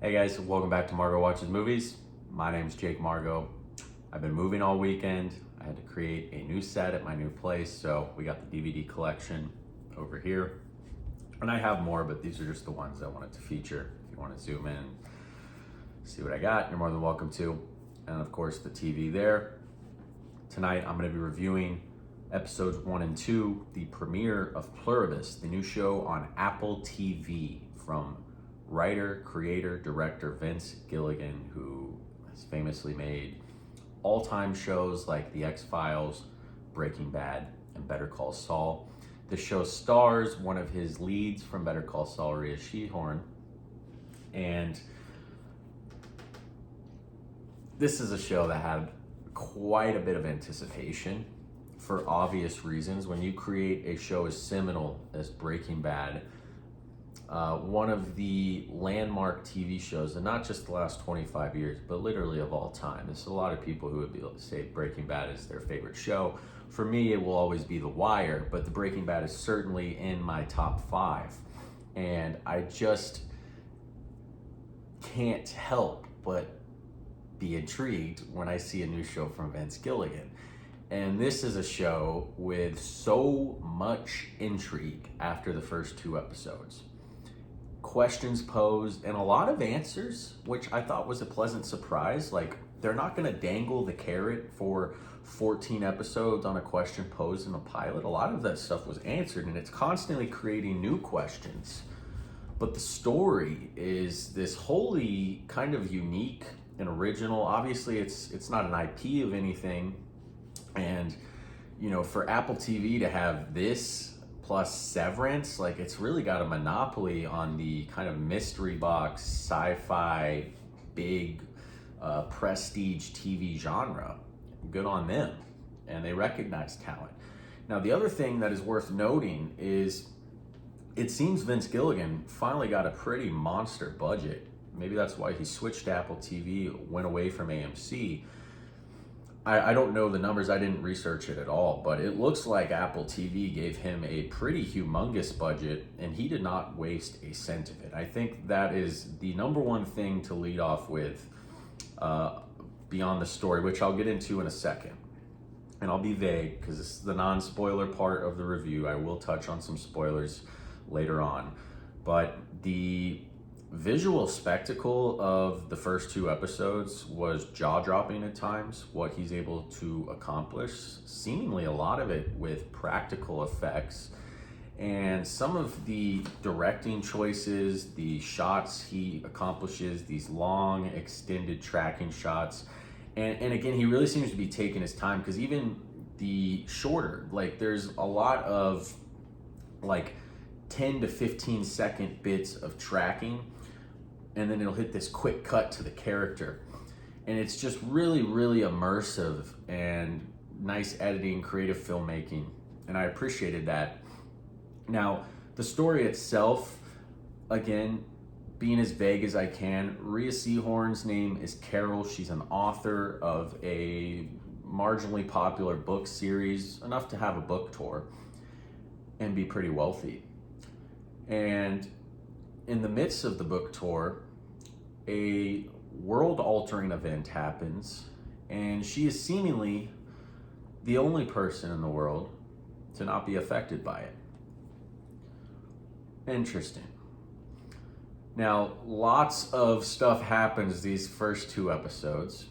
Hey guys, welcome back to Margo Watches Movies. My name's Jake Margo. I've been moving all weekend. I had to create a new set at my new place, so we got the DVD collection over here. And I have more, but these are just the ones I wanted to feature. If you want to zoom in, see what I got, you're more than welcome to. And of course, the TV there. Tonight, I'm going to be reviewing episodes 1 and 2, the premiere of Pluribus, the new show on Apple TV from writer, creator, director Vince Gilligan, who has famously made all-time shows like The X-Files, Breaking Bad, and Better Call Saul. The show stars one of his leads from Better Call Saul, Rhea Seehorn, and this is a show that had quite a bit of anticipation for obvious reasons. When you create a show as seminal as Breaking Bad, one of the landmark TV shows, and not just the last 25 years, but literally of all time. There's a lot of people who would be able to say Breaking Bad is their favorite show. For me, it will always be The Wire, but the Breaking Bad is certainly in my top 5. And I just can't help but be intrigued when I see a new show from Vince Gilligan. And this is a show with so much intrigue after the first 2 episodes. Questions posed and a lot of answers, which I thought was a pleasant surprise. Like, they're not going to dangle the carrot for 14 episodes on a question posed in a pilot. A lot of that stuff was answered, and it's constantly creating new questions. But the story is this wholly kind of unique and original. Obviously, it's not an IP of anything. And, you know, for Apple TV to have this plus Severance, like, it's really got a monopoly on the kind of mystery box, sci-fi, big prestige TV genre. Good on them. And they recognize talent. Now, the other thing that is worth noting is it seems Vince Gilligan finally got a pretty monster budget. Maybe that's why he switched to Apple TV, went away from AMC. I don't know the numbers, I didn't research it at all, but it looks like Apple TV gave him a pretty humongous budget, and he did not waste a cent of it. I think that is the number one thing to lead off with beyond the story, which I'll get into in a second. And I'll be vague because this is the non-spoiler part of the review. I will touch on some spoilers later on. But the visual spectacle of the first 2 episodes was jaw-dropping at times, what he's able to accomplish, seemingly a lot of it with practical effects. And some of the directing choices, the shots he accomplishes, these long extended tracking shots, and again, he really seems to be taking his time, because even the shorter, like, there's a lot of like 10 to 15 second bits of tracking, and then it'll hit this quick cut to the character. And it's just really, really immersive and nice editing, creative filmmaking. And I appreciated that. Now, the story itself, again, being as vague as I can, Rhea Seehorn's name is Carol. She's an author of a marginally popular book series, enough to have a book tour and be pretty wealthy. And in the midst of the book tour, a world-altering event happens, and she is seemingly the only person in the world to not be affected by it. Interesting. Now, lots of stuff happens these first 2 episodes.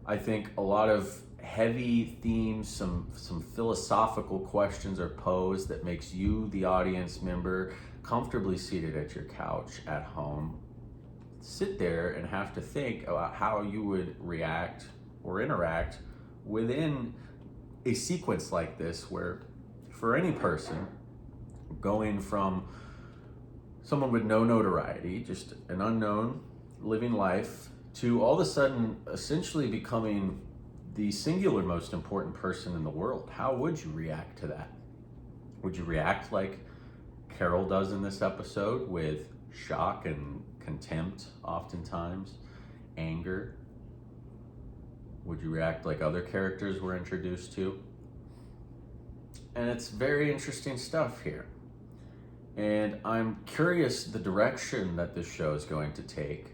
I think a lot of heavy themes, some philosophical questions are posed that makes you, the audience member, comfortably seated at your couch at home, sit there and have to think about how you would react or interact within a sequence like this, where for any person going from someone with no notoriety, just an unknown living life, to all of a sudden essentially becoming the singular most important person in the world, how would you react to that? Would you react like Carol does in this episode, with shock and contempt oftentimes, anger? Would you react like other characters we're introduced to? And it's very interesting stuff here. And I'm curious the direction that this show is going to take,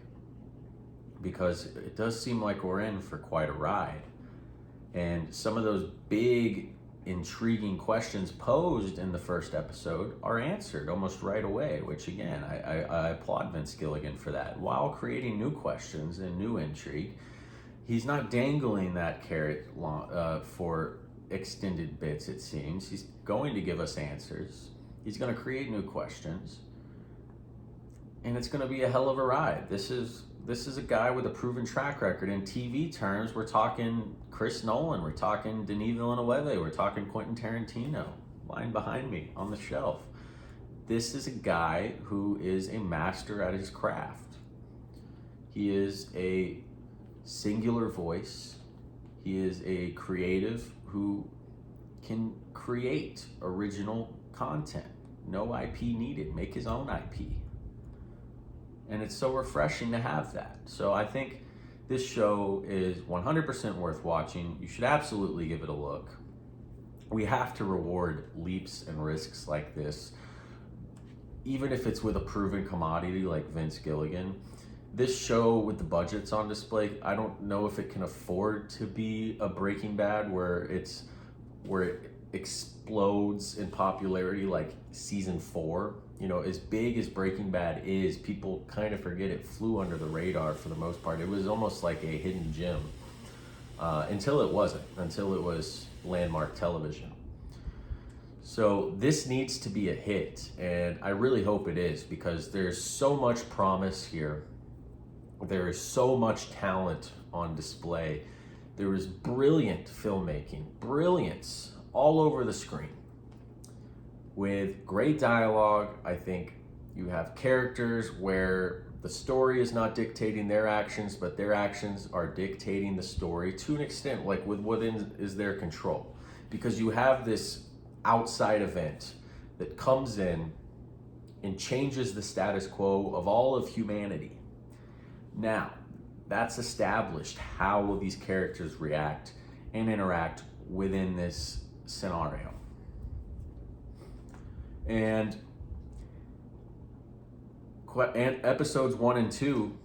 because it does seem like we're in for quite a ride. And some of those big, intriguing questions posed in the first episode are answered almost right away, which again, I applaud Vince Gilligan for that. While creating new questions and new intrigue, he's not dangling that carrot for extended bits, it seems. He's going to give us answers. He's going to create new questions. And it's going to be a hell of a ride. This is a guy with a proven track record. In TV terms, we're talking Chris Nolan, we're talking Denis Villeneuve, we're talking Quentin Tarantino, lying behind me on the shelf. This is a guy who is a master at his craft. He is a singular voice. He is a creative who can create original content. No IP needed. Make his own IP. And it's so refreshing to have that. So I think this show is 100% worth watching. You should absolutely give it a look. We have to reward leaps and risks like this, even if it's with a proven commodity like Vince Gilligan. This show with the budgets on display, I don't know if it can afford to be a Breaking Bad where it explodes in popularity like season 4. You know, as big as Breaking Bad is, people kind of forget it flew under the radar for the most part. It was almost like a hidden gem until it wasn't, until it was landmark television. So this needs to be a hit, and I really hope it is, because there's so much promise here. There is so much talent on display. There is brilliant filmmaking, brilliance all over the screen. With great dialogue, I think you have characters where the story is not dictating their actions, but their actions are dictating the story to an extent, like with what is their control. Because you have this outside event that comes in and changes the status quo of all of humanity. Now, that's established. How will these characters react and interact within this scenario? And episodes 1 and 2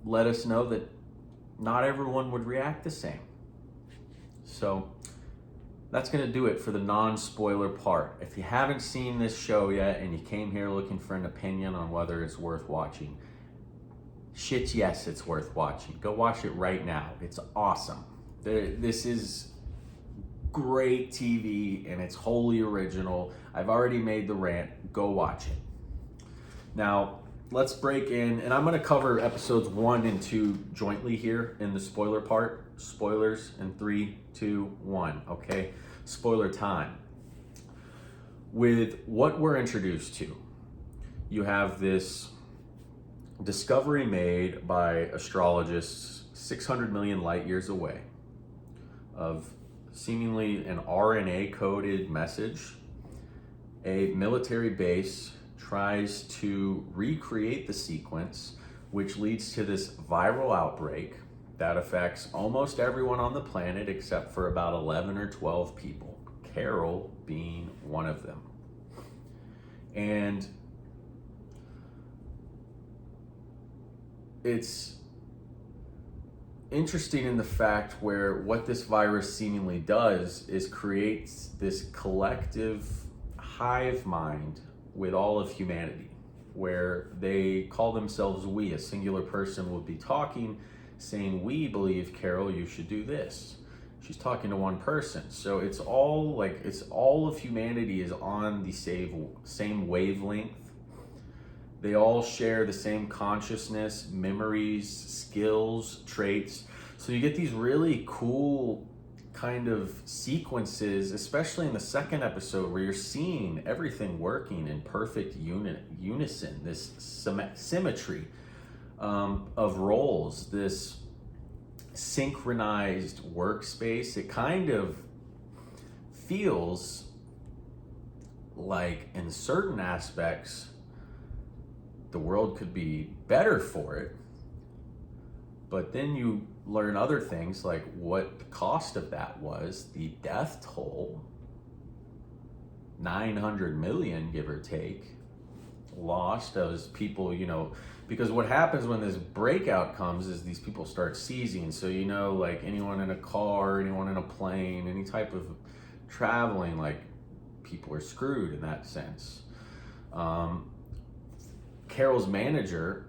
let us know that not everyone would react the same. So that's going to do it for the non-spoiler part. If you haven't seen this show yet and you came here looking for an opinion on whether it's worth watching, shit, yes, it's worth watching. Go watch it right now. It's awesome. This is great TV, and it's wholly original. I've already made the rant. Go watch it. Now, let's break in, and I'm going to cover episodes 1 and 2 jointly here in the spoiler part. Spoilers in 3, 2, 1. Okay, spoiler time. With what we're introduced to, you have this discovery made by astrologists 600 million light years away of seemingly an RNA-coded message. A military base tries to recreate the sequence, which leads to this viral outbreak that affects almost everyone on the planet except for about 11 or 12 people, Carol being one of them. And it's interesting in the fact where what this virus seemingly does is creates this collective hive mind with all of humanity, where they call themselves we. A singular person would be talking, saying, "We believe, Carol, you should do this." She's talking to one person. So it's all of humanity is on the same wavelength. They all share the same consciousness, memories, skills, traits. So you get these really cool kind of sequences, especially in the second episode, where you're seeing everything working in perfect unison, this symmetry of roles, this synchronized workspace. It kind of feels like, in certain aspects, the world could be better for it, but then you learn other things, like what the cost of that was, the death toll, 900 million, give or take, lost as people, because what happens when this breakout comes is these people start seizing. So, like anyone in a car, anyone in a plane, any type of traveling, like people are screwed in that sense. Carol's manager,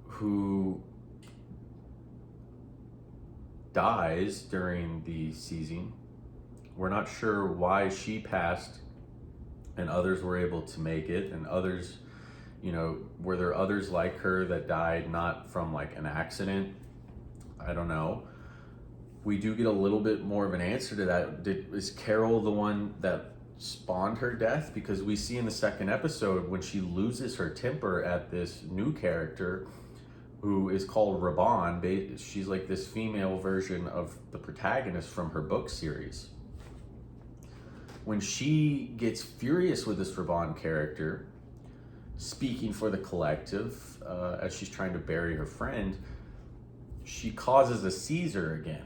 who dies during the seizing, we're not sure why she passed and others were able to make it, and others, were there others like her that died not from like an accident? I don't know. We do get a little bit more of an answer to that. Is Carol the one that spawned her death? Because we see in the second episode when she loses her temper at this new character who is called Raban. She's like this female version of the protagonist from her book series. When she gets furious with this Raban character, speaking for the collective, as she's trying to bury her friend, she causes a seizure again.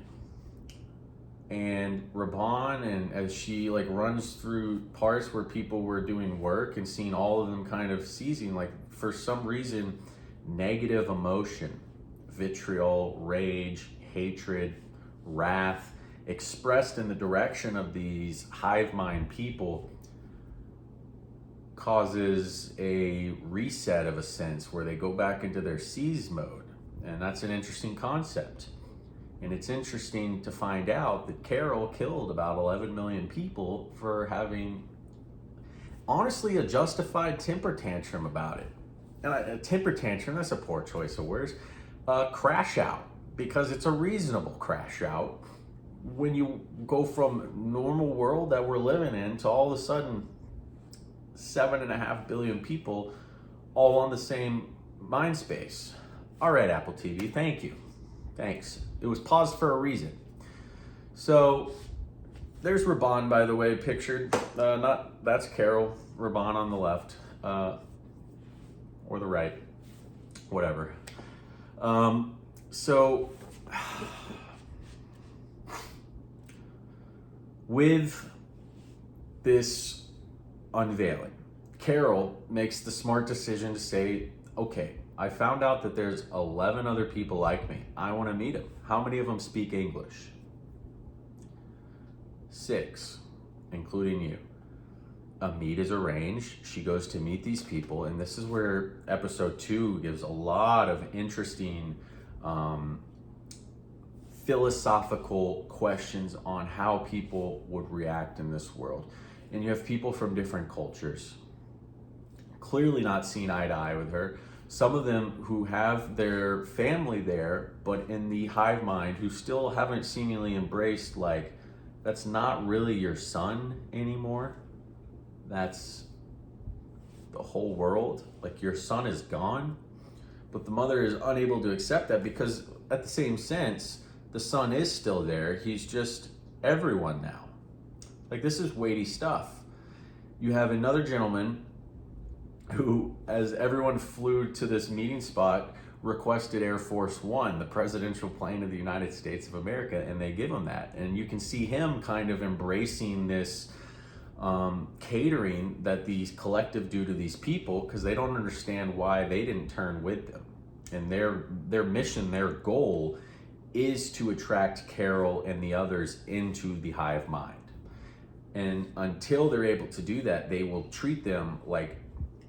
And Raban, and as she like runs through parts where people were doing work and seeing all of them kind of seizing, like for some reason, negative emotion, vitriol, rage, hatred, wrath, expressed in the direction of these hive mind people, causes a reset of a sense where they go back into their seize mode. And that's an interesting concept. And it's interesting to find out that Carol killed about 11 million people for having, honestly, a justified temper tantrum about it. And a temper tantrum, that's a poor choice of words. Crash out, because it's a reasonable crash out when you go from normal world that we're living in to all of a sudden 7.5 billion people all on the same mind space. All right, Apple TV, thank you. Thanks. It was paused for a reason. So there's Raban, by the way, pictured. That's Carol. Raban on the left, or the right, whatever. So with this unveiling, Carol makes the smart decision to say, okay, I found out that there's 11 other people like me. I want to meet them. How many of them speak English? 6, including you. A meet is arranged. She goes to meet these people, and this is where episode 2 gives a lot of interesting philosophical questions on how people would react in this world. And you have people from different cultures, clearly not seeing eye to eye with her. Some of them who have their family there, but in the hive mind, who still haven't seemingly embraced, like, that's not really your son anymore. That's the whole world. Like, your son is gone. But the mother is unable to accept that because, at the same sense, the son is still there. He's just everyone now. Like, this is weighty stuff. You have another gentleman who, as everyone flew to this meeting spot, requested Air Force One, the presidential plane of the United States of America, and they give him that. And you can see him kind of embracing this catering that these collective do to these people, because they don't understand why they didn't turn with them. And their mission, their goal, is to attract Carol and the others into the hive mind. And until they're able to do that, they will treat them like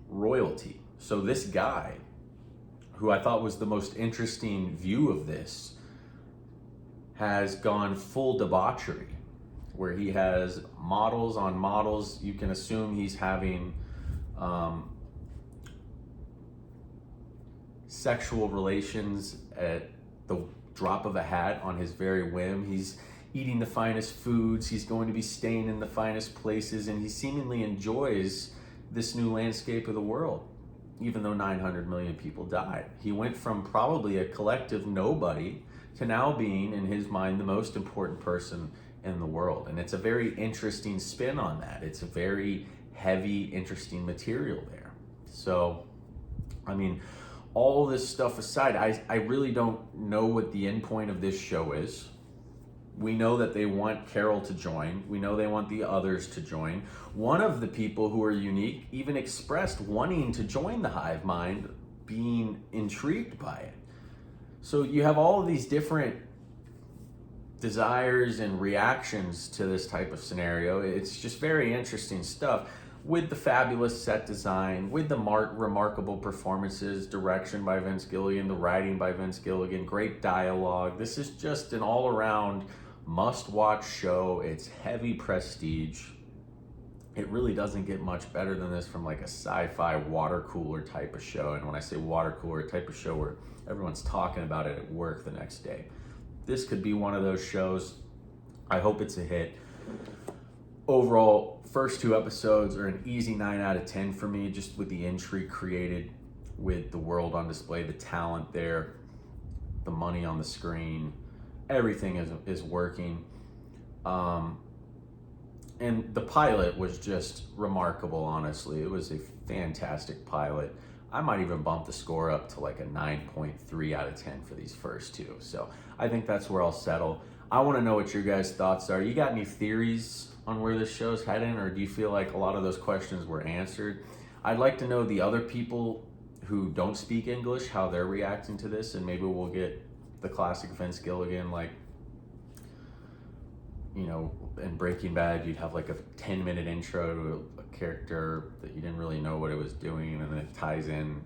royalty. So this guy, who I thought was the most interesting view of this, has gone full debauchery, where he has models on models. You can assume he's having sexual relations at the drop of a hat on his very whim. He's eating the finest foods. He's going to be staying in the finest places, and he seemingly enjoys this new landscape of the world, even though 900 million people died. He went from probably a collective nobody to now being, in his mind, the most important person in the world. And it's a very interesting spin on that. It's a very heavy, interesting material there. So, I mean, all this stuff aside, I really don't know what the end point of this show is. We know that they want Carol to join. We know they want the others to join. One of the people who are unique even expressed wanting to join the hive mind, being intrigued by it. So you have all of these different desires and reactions to this type of scenario. It's just very interesting stuff, with the fabulous set design, with the remarkable performances, direction by Vince Gilligan, the writing by Vince Gilligan, great dialogue. This is just an all-around must-watch show. It's heavy prestige. It really doesn't get much better than this from like a sci-fi water cooler type of show. And when I say water cooler, type of show where everyone's talking about it at work the next day. This could be one of those shows. I hope it's a hit. Overall, first 2 episodes are an easy 9 out of 10 for me, just with the intrigue created, with the world on display, the talent there, the money on the screen, everything is working. And the pilot was just remarkable, honestly. It was a fantastic pilot. I might even bump the score up to like a 9.3 out of 10 for these first 2. So I think that's where I'll settle. I want to know what your guys' thoughts are. You got any theories on where this show's heading, or do you feel like a lot of those questions were answered? I'd like to know the other people who don't speak English, how they're reacting to this, and maybe we'll get the classic Vince Gilligan, like, you know, in Breaking Bad, you'd have like a 10-minute intro to a character that you didn't really know what it was doing, and then it ties in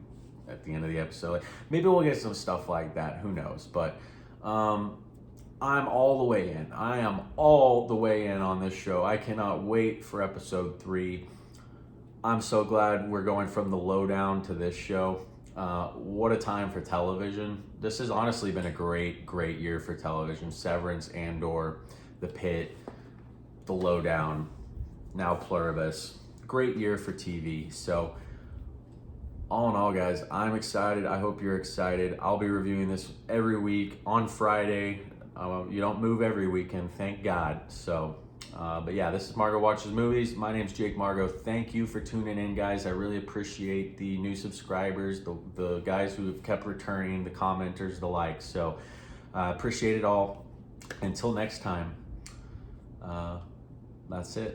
at the end of the episode. Maybe we'll get some stuff like that, who knows? But I'm all the way in. I am all the way in on this show. I cannot wait for episode 3. I'm so glad we're going from the lowdown to this show. What a time for television. This has honestly been a great year for television. Severance, Andor, The Pit, The Lowdown, now Pluribus. Great year for TV. So all in all, guys, I'm excited. I hope you're excited. I'll be reviewing this every week on Friday. You don't move every weekend, thank God. So, but yeah, this is Margo Watches Movies. My name's Jake Margo. Thank you for tuning in, guys. I really appreciate the new subscribers, the guys who have kept returning, the commenters, the likes. So, appreciate it all. Until next time, that's it.